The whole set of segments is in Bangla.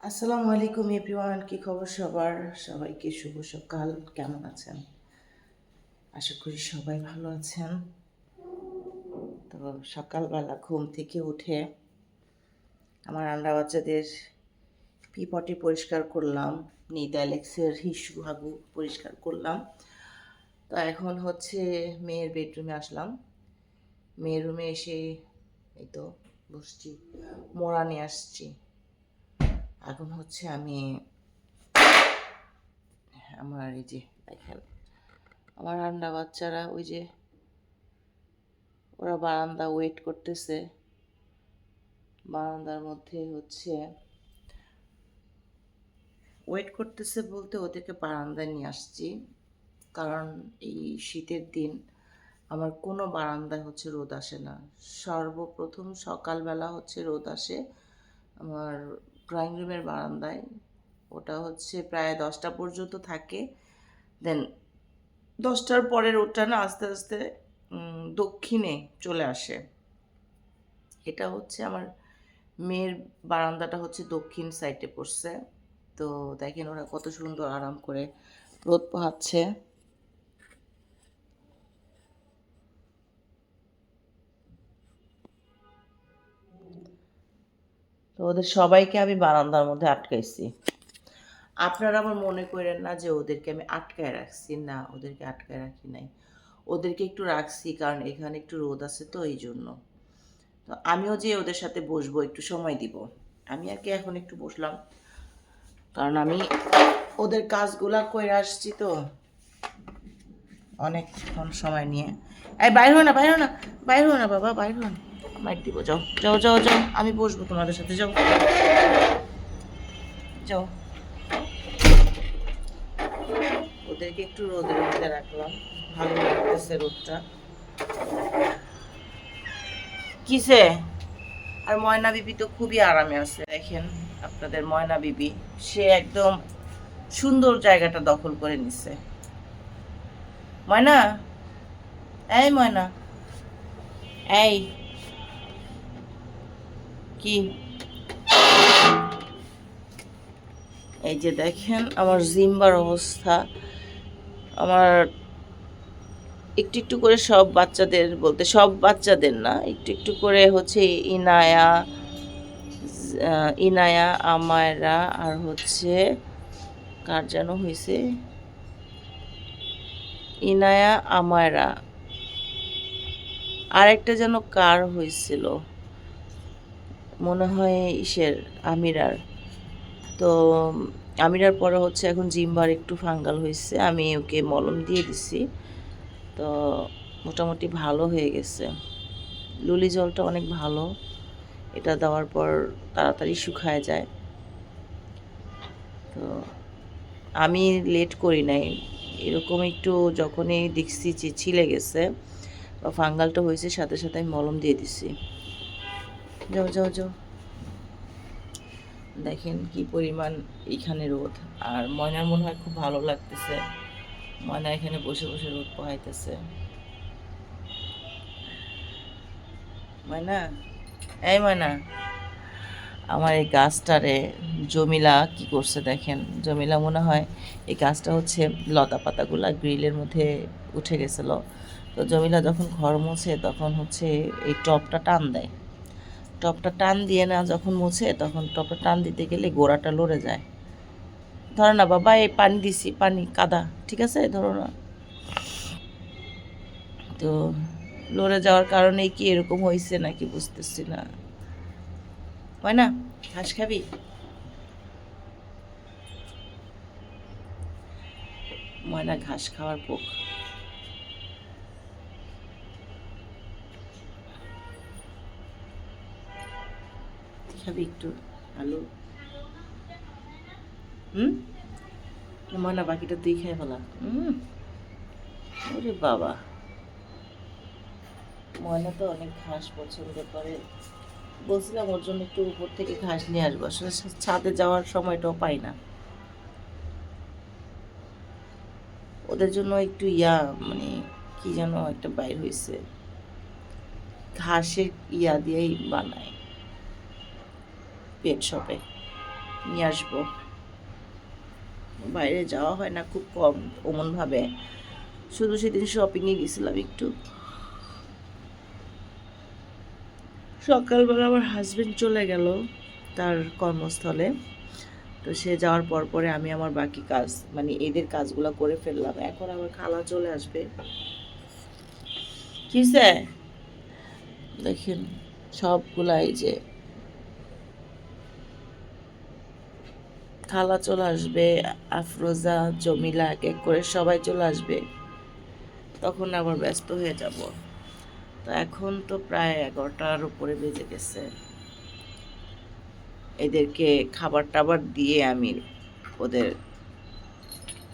আসসালামু আলাইকুম এভরিওয়ান, কি খবর সবার? সবাইকে শুভ সকাল। কেমন আছেন? আশা করি সবাই ভালো আছেন। তো সকালবেলা ঘুম থেকে উঠে আমার রান্না বাচ্চাদের পিপটি পরিষ্কার করলাম, নিদালেক্সের হিসুহাগু পরিষ্কার করলাম। তো এখন হচ্ছে মেয়ের বেডরুমে আসলাম। মেয়ের রুমে এসে এই তো বসছি, মোড়া নিয়ে আসছি। এখন হচ্ছে আমি আমার এই যে দেখেন আমার রান্না বাচ্চারা ওই যে ওরা বারান্দা ওয়েট করতেছে। বারান্দার মধ্যে হচ্ছে ওয়েট করতেছে বলতে ওদেরকে বারান্দায় নিয়ে আসছি, কারণ এই শীতের দিন আমার কোনো বারান্দায় হচ্ছে রোদ আসে না। সর্বপ্রথম সকালবেলা হচ্ছে রোদ আসে আমার ড্রয়িং রুমের বারান্দায়। ওটা হচ্ছে প্রায় 10টা পর্যন্ত থাকে। দেন 10টার পরে রোদটা না আস্তে আস্তে দক্ষিণে চলে আসে। এটা হচ্ছে আমার মেয়ের বারান্দাটা হচ্ছে দক্ষিণ সাইডে পড়ছে। তো দেখেন ওরা কত সুন্দর আরাম করে রোদ পোহাচ্ছে। তো ওদের সবাইকে আমি বারান্দার মধ্যে আটকাইছি। আপনারা আবার মনে করেন না যে ওদেরকে আমি আটকায় রাখছি, না, ওদেরকে আটকায় রাখি নাই। ওদেরকে একটু রাখছি কারণ এখানে একটু রোদ আছে, তো এই জন্য। তো আমিও যে ওদের সাথে বসবো, একটু সময় দিব। আমি আর কি এখন একটু বসলাম, কারণ আমি ওদের কাজগুলা করে আসছি তো অনেকক্ষণ সময় নিয়ে। এই বাইর হো না, বাইর হো না, বাইর হো না বাবা, বাইর হো না, মাইক দিব। যাও যাও যাও যাও, আমি বসবো তোমাদের সাথে। যাও যাও। ওদেরকে একটু রোদের মধ্যে রাখলাম, ভালো লাগতেছে রোদটা। কিসে? আর ময়না বিবি তো খুবই আরামে আছে। দেখেন আপনাদের ময়না বিবি, সে একদম সুন্দর জায়গাটা দখল করে নিছে। ময়না, এই ময়না, এই কি, এই যে দেখেন আমার জিম্বার অবস্থা। আমার একটু একটু করে সব বাচ্চাদের, বলতে সব বাচ্চাদের না, একটু একটু করে হচ্ছে ইনায়া, ইনায়া, আমায়রা, আর হচ্ছে কার যেন হয়েছে, ইনায়া, আমায়রা, আর একটা যেন কার হয়েছিল মনে হয় ইসের, আমিরার। তো আমিরার পরে হচ্ছে এখন জিম্বার একটু ফাঙ্গাল হয়েছে, আমি ওকে মলম দিয়ে দিছি। তো মোটামুটি ভালো হয়ে গেছে। লুলি জলটা অনেক ভালো, এটা দেওয়ার পর তাড়াতাড়ি শুকায় যায়। তো আমি লেট করি নাই, এরকম একটু যখনই দেখছি যে ছিলে গেছে বা ফাঙ্গালটা হয়েছে, সাথে সাথে আমি মলম দিয়ে দিছি। যাও যাও যাও। দেখেন কি পরিমাণ এইখানে রোদ, আর ময়নার মনে হয় খুব ভালো লাগতেছে। ময়না এখানে বসে বসে রোদ পোহাইতেছে। ময়না, এই ময়না, আমার এই গাছটারে জমিলা কি করছে দেখেন। জমিলা মনে হয় এই গাছটা হচ্ছে লতা পাতাগুলা গ্রিলের মধ্যে উঠে গেছিল। তো জমিলা যখন ঘর মুছে তখন হচ্ছে এই টপটা টান দেয়। টপটা টান দিয়ে না যখন মুছে, তখন টপটা টান দিতে গেলে গোড়াটা লড়ে যায়। ধরো না বাবা, এই পানি দিছি, পানি কাদা, ঠিক আছে, ধরো না। তো লড়ে যাওয়ার কারণেই কি এরকম হয়েছে নাকি বুঝতেছি না। হয় না, ঘাস খাবি? ময়না ঘাস খাওয়ার পোক। খাবি একটু আলু? হুম, ময়না বাকিটা তুই খাই ফেলা। ওরে বাবা, ময়না তো অনেক ঘাস পছন্দ করে। বলছিলাম ওর জন্য একটু উপর থেকে ঘাস নিয়ে আসবো, আসলে ছাদে যাওয়ার সময়টাও পাই না। ওদের জন্য একটু মানে কি যেন একটা বাইর হয়েছে, ঘাসের দিয়েই বানায় পেট শপে। নিয়ে আসবো। বাইরে যাওয়া হয় না খুব কম ভাবে, শুধু সেদিন শপিংয়ে গেছিলাম একটু। সকালবেলা আমার হাজবেন্ড চলে গেল তার কর্মস্থলে, তো সে যাওয়ার পরে আমি আমার বাকি কাজ মানে এদের কাজগুলো করে ফেললাম। এখন আমার খালা চলে আসবে। কিসে দেখেন সবগুলা, এই যে খালা চলে আসবে, আফরোজা, জমিলা, এক এক করে সবাই চলে আসবে, তখন আবার ব্যস্ত হয়ে যাব। তো এখন তো প্রায় 11টার উপরে বেজে গেছে। এদেরকে খাবার টাবার দিয়ে আমি ওদের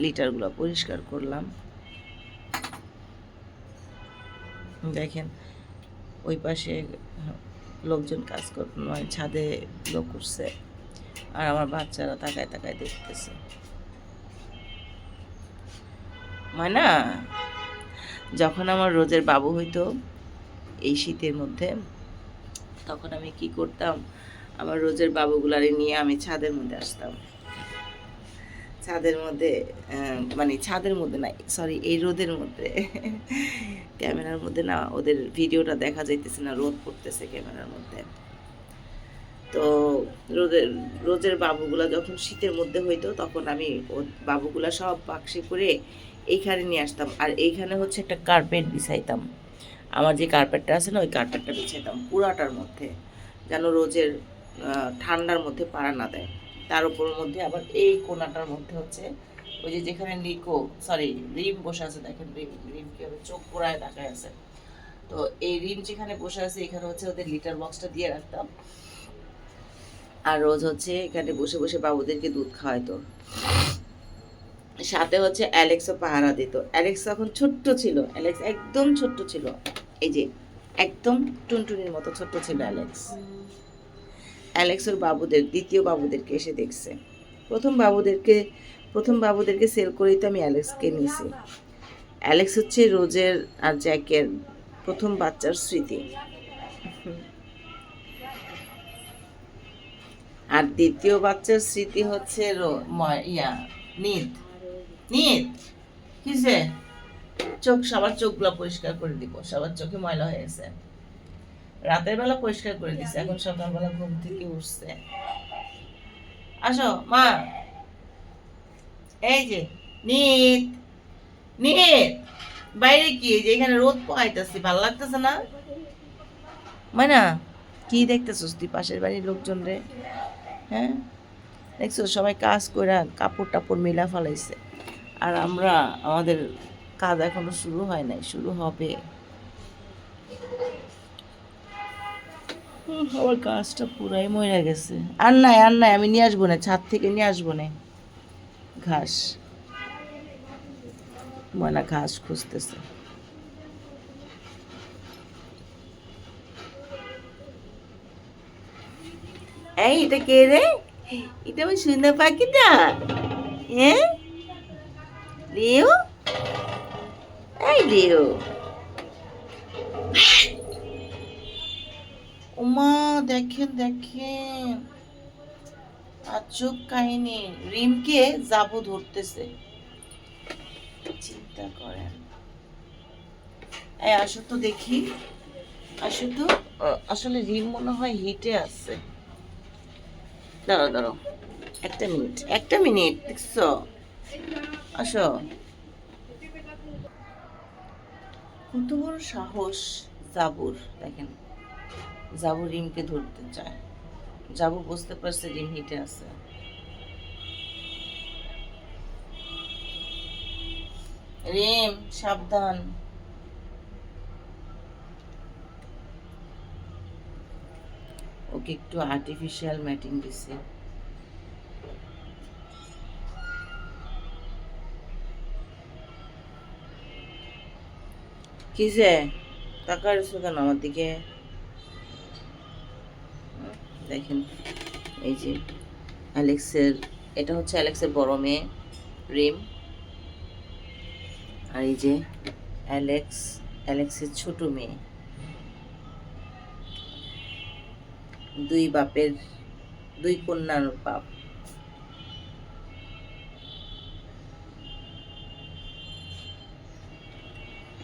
লিটারগুলো পরিষ্কার করলাম। দেখেন ওই পাশে লোকজন কাজ নয়, ছাদে লোক করছে, আর আমার বাচ্চারা তাকায় তাকায় দেখতেছে। না, যখন আমার রোজের বাবু হইতো এই শীতের মধ্যে, তখন আমি কি করতাম, আমার রোজের বাবুগুলারে নিয়ে আমি ছাদের মধ্যে আসতাম। ছাদের মধ্যে মানে ছাদের মধ্যে না, সরি, এই রোদের মধ্যে ক্যামেরার মধ্যে না ওদের ভিডিওটা দেখা যাইতেছে না, রোদ পড়তেছে ক্যামেরার মধ্যে। তো রোজের বাবুগুলা যখন শীতের মধ্যে হইতো, তখন আমি বাবুগুলা সব বাক্সে করে এইখানে নিয়ে আসতাম, আর এইখানে হচ্ছে একটা কার্পেট বিছাইতাম। আমার যে কার্পেটটা আছে না, ওই কার্পেটটা বিছাইতাম পুরাটার মধ্যে, যেন রোজের ঠান্ডার মধ্যে পাড়া না দেয়। তার উপর মধ্যে আবার এই কোনাটার মধ্যে হচ্ছে ওই যে যেখানে রিম বসে আছে, দেখেন রিম কীভাবে চোখ পোড়ায় তাকায় আছে। তো এই রিম যেখানে বসে আছে, এখানে হচ্ছে ওদের লিটার বক্সটা দিয়ে রাখতাম, আর রোজ হচ্ছে এখানে বসে বসে বাবুদেরকে দুধ খাওয়াইতো। সাথে হচ্ছে অ্যালেক্সও পাহারা দিত। অ্যালেক্স এখন ছোট্ট ছিল, অ্যালেক্স একদম ছোট্ট ছিল, এই যে একদম টুনটুনির মতো ছোট্ট ছিল অ্যালেক্স। অ্যালেক্স ওর বাবুদের, দ্বিতীয় বাবুদেরকে এসে দেখছে। প্রথম বাবুদেরকে সেল করেই তো আমি অ্যালেক্সকে নিয়েছি। অ্যালেক্স হচ্ছে রোজের আর জ্যাকের প্রথম বাচ্চার স্মৃতি, আর দ্বিতীয় বাচ্চার স্মৃতি হচ্ছে নিদ। কিসে সবার চোখগুলো পরিষ্কার করে দিব, সবার চোখে ময়লা হয়ে গেছে, রাতের বেলা পরিষ্কার করে দিছে, এখন সকালবেলা ঘুম থেকে উঠছে। আসো মা, এই যে নিত বাইরে কি, যে এখানে রোদ পোহাইতেছি, ভালো লাগতেছে না? মানে কি দেখতেছিস তুই পাশের বাড়ির লোকজন রে? হ্যাঁ, দেখছো সবাই কাজ করে কাপড় টাপড় মেলা ফেলাইছে, আর আমরা আমাদের কাজ এখনো শুরু হয় নাই, শুরু হবে। আমার গাছটা পুরাই মরে গেছে। আর নাই আমি নিয়ে আসবো না, ছাদ থেকে নিয়ে আসবো না ঘাস। ময়না ঘাস খুঁজতেছে। এই এটা কে রে? এটা আমার সুন্দর পাখিটা। হ্যাঁ লিও, এই লিও। ওমা দেখেন আজব কাহিনী, রিমকে যাবো ধরতেছে, চিন্তা করেন। এই আসো তো দেখি, আসো তো। আসলে রিম মনে হয় হিটে আছে। দাঁড়াও একটা মিনিট দেখছো, আসো। কত বড় সাহস জাবুর, দেখেন জাবু রিমকে ধরতে চায়। জাবু বুঝতে পারছে রিম হিটে আছে। রিম সাবধান। ওকে একটু আর্টিফিশিয়াল ম্যাটিং দিছে। কি যে তাকাচ্ছ কেন আমার দিকে? দেখেন এই যে অ্যালেক্সের, এটা হচ্ছে অ্যালেক্সের বড় মেয়ে রিম, আর এই যে অ্যালেক্সের ছোট মেয়ে। দুই কন্যার বাপ।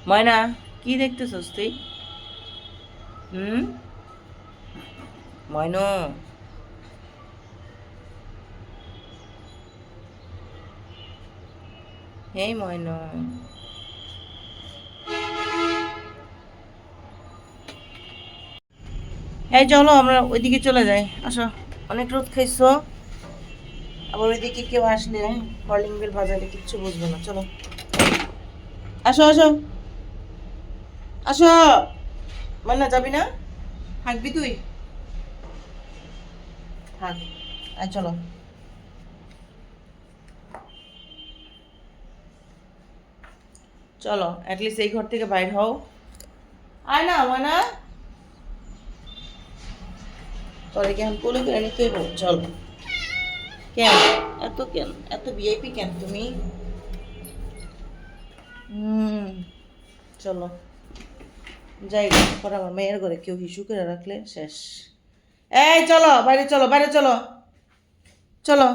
ময়না কি দেখতেছস তুই? হুম, ময়নু, এই ময়নু, এই চলো আমরা ওইদিকে চলে যাই, আসো। অনেক রোদ খাইছো, আবার ওইদিকে কেউ আসলে কলিং বেল বাজালে কিচ্ছু বুঝবে না, চলো। আসো আসো আসো। ময়না যাবি না? থাকবি তুই? থাক, আয় চলো। চলো অ্যাটলিস্ট এই ঘর থেকে বাইর হও। আয় না ময়না, তোরে কেন কোলে করে নিতেই বল, চল। কেন কেন এত ভিআইপি কেন তুমি? হুম, চলো যাই। পরে আমার মেয়ের ঘরে কেউ হিসু করে রাখলে শেষ। এই চলো বাইরে, চলো বাইরে, চলো চলো,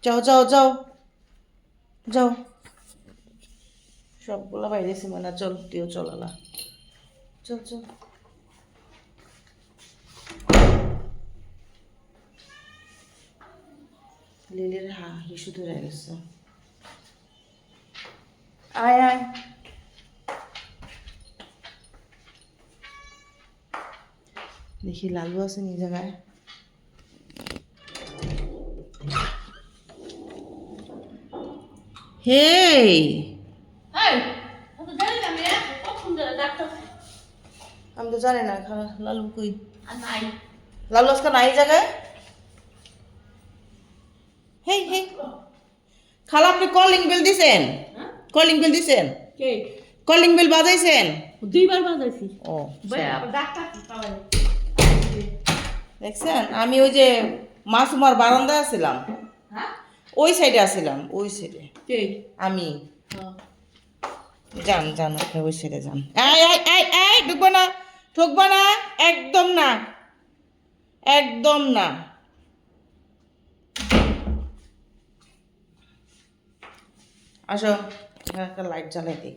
যাও যাও যাও যাও। সবগুলো বাইরে সীমানা, চল তুইও চলালা, চল চল। লিলির হিসু ধরে গেছে। আয় আয়, দেখি লালু আছে নি জায়গায়। হেই, আমি তো জানি না লালু কই। লালু আজকে নাই জায়গায়। হেই হেই, খালা আপনি কলিং বেল দিছেন? কলিং বেল দিছেন? কলিং বেল বাজাইছেন? 2বার বাজাইছি। ও আবার ডাক্তার পাওয়া যায়। দেখছেন, আমি ওই যে মাসুমার বারান্দায় আছিলাম, হ্যাঁ? ওই সাইডে আছিলাম, ওই সাইডে। কে? আমি হ্যাঁ। যান যান, আপনি ওই সাইডে যান। এই এই এই এই, ঢুকবো না, ঠকবো না, একদম না, একদম না। আসো, এখানে একটা লাইট জ্বালাই দিই।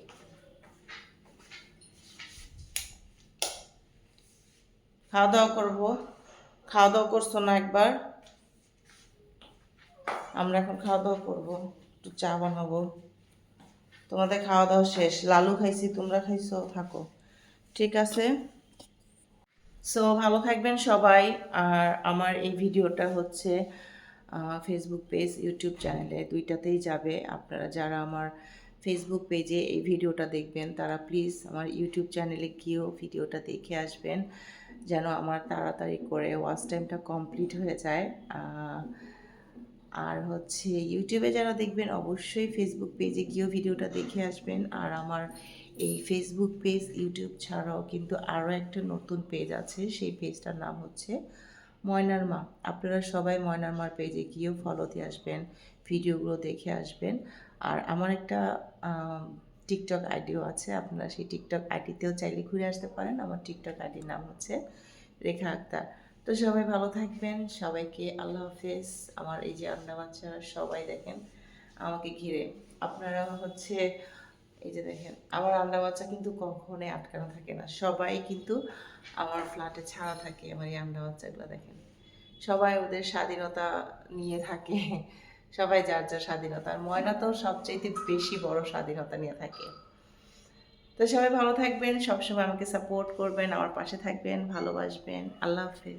খাওয়া দাওয়া করবো। খাওয়া দাওয়া করছো না একবার? আমরা এখন খাওয়া দাওয়া করবো, একটু চা বানাবো। তোমাদের খাওয়া দাওয়া শেষ, লালু খাইছি, তোমরা খাইছো, থাকো, ঠিক আছে। সো ভালো থাকবেন সবাই। আর আমার এই ভিডিওটা হচ্ছে ফেসবুক পেজ, ইউটিউব চ্যানেলে দুইটাতেই যাবে। আপনারা যারা আমার ফেসবুক পেজে এই ভিডিওটা দেখবেন তারা প্লিজ আমার ইউটিউব চ্যানেলে গিয়েও ভিডিওটা দেখে আসবেন, যেন আমার তাড়াতাড়ি করে ওয়াচ টাইমটা কমপ্লিট হয়ে যায়। আর হচ্ছে ইউটিউবে যারা দেখবেন অবশ্যই ফেসবুক পেজে গিয়েও ভিডিওটা দেখে আসবেন। আর আমার এই ফেসবুক পেজ, ইউটিউব ছাড়াও কিন্তু আরও একটা নতুন পেজ আছে, সেই পেজটার নাম হচ্ছে ময়নার মা। আপনারা সবাই ময়নার মার পেজে গিয়েও ফলো দিয়ে আসবেন, ভিডিওগুলো দেখে আসবেন। আর আমার একটা টিকটক আইডিও আছে, আপনারা সেই টিকটক আইডিতেও চাইলে ঘুরে আসতে পারেন। আমার টিকটক আইডির নাম হচ্ছে রেখা আক্তার। তো সবাই ভালো থাকবেন, সবাইকে আল্লাহ হাফেজ। আমার এই যে আন্ডা বাচ্চারা সবাই দেখেন আমাকে ঘিরে। আপনারা হচ্ছে এই যে দেখেন আমার আন্ডা বাচ্চা কিন্তু কখনোই আটকানো থাকে না, সবাই কিন্তু আমার ফ্ল্যাটে ছাড়া থাকে। আমার এই আন্ডা বাচ্চাগুলো দেখেন, সবাই ওদের স্বাধীনতা নিয়ে থাকে, সবাই যার যার স্বাধীনতা। আর ময়না তো সবচাইতে বেশি বড় স্বাধীনতা নিয়ে থাকে। তো সবাই ভালো থাকবেন, সবসময় আমাকে সাপোর্ট করবেন, আমার পাশে থাকবেন, ভালোবাসবেন। আল্লাহ হাফেজ।